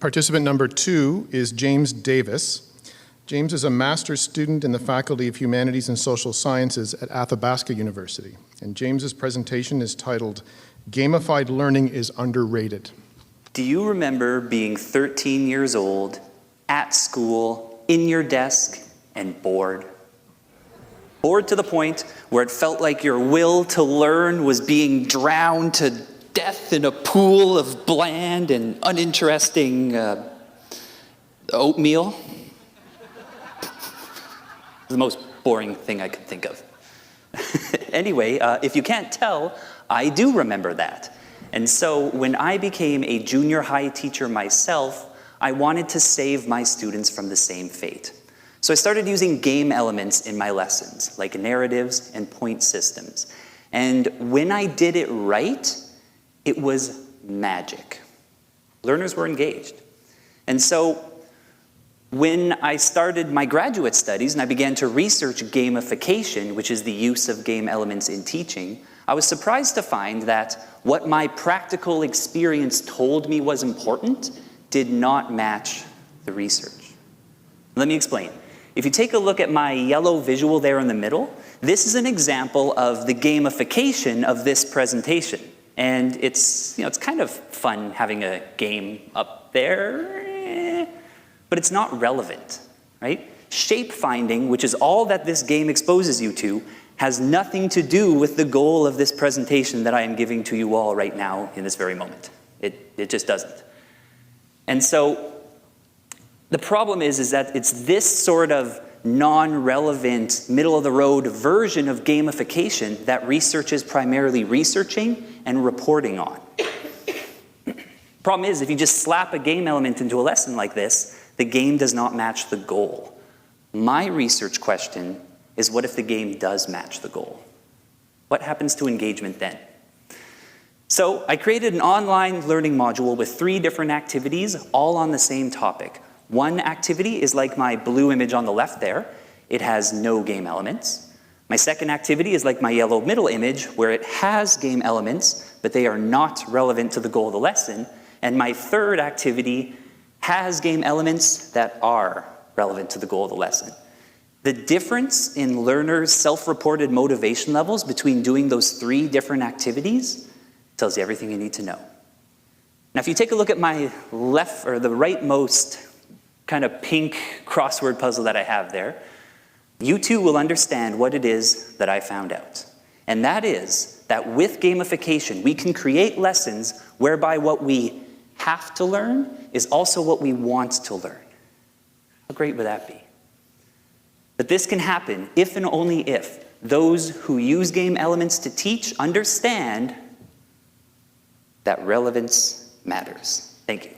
Participant number 2 is James Davis. James is a master's student in the Faculty of Humanities and Social Sciences at Athabasca University. And James's presentation is titled, Gamified Learning is Underrated. Do you remember being 13 years old, at school, in your desk, and bored? Bored to the point where it felt like your will to learn was being drowned to death in a pool of bland and uninteresting oatmeal? The most boring thing I could think of. Anyway, if you can't tell, I do remember that. And so when I became a junior high teacher myself, I wanted to save my students from the same fate. So I started using game elements in my lessons, like narratives and point systems. And when I did it right, it was magic. Learners were engaged. And so when I started my graduate studies and I began to research gamification, which is the use of game elements in teaching, I was surprised to find that what my practical experience told me was important did not match the research. Let me explain. If you take a look at my yellow visual there in the middle, this is an example of the gamification of this presentation. And it's kind of fun having a game up there, but it's not relevant, right? Shape finding, which is all that this game exposes you to, has nothing to do with the goal of this presentation that I am giving to you all right now in this very moment. It just doesn't. And so the problem is that it's this sort of non-relevant, middle-of-the-road version of gamification that research is primarily researching and reporting on. Problem is, if you just slap a game element into a lesson like this, the game does not match the goal. My research question is, what if the game does match the goal? What happens to engagement then? So I created an online learning module with 3 different activities, all on the same topic. One activity is like my blue image on the left there. It has no game elements. My second activity is like my yellow middle image, where it has game elements, but they are not relevant to the goal of the lesson. And my third activity has game elements that are relevant to the goal of the lesson. The difference in learners' self-reported motivation levels between doing those 3 different activities tells you everything you need to know. Now, if you take a look at my left, or the rightmost kind of pink crossword puzzle that I have there, you too will understand what it is that I found out. And that is that with gamification, we can create lessons whereby what we have to learn is also what we want to learn. How great would that be? But this can happen if and only if those who use game elements to teach understand that relevance matters. Thank you.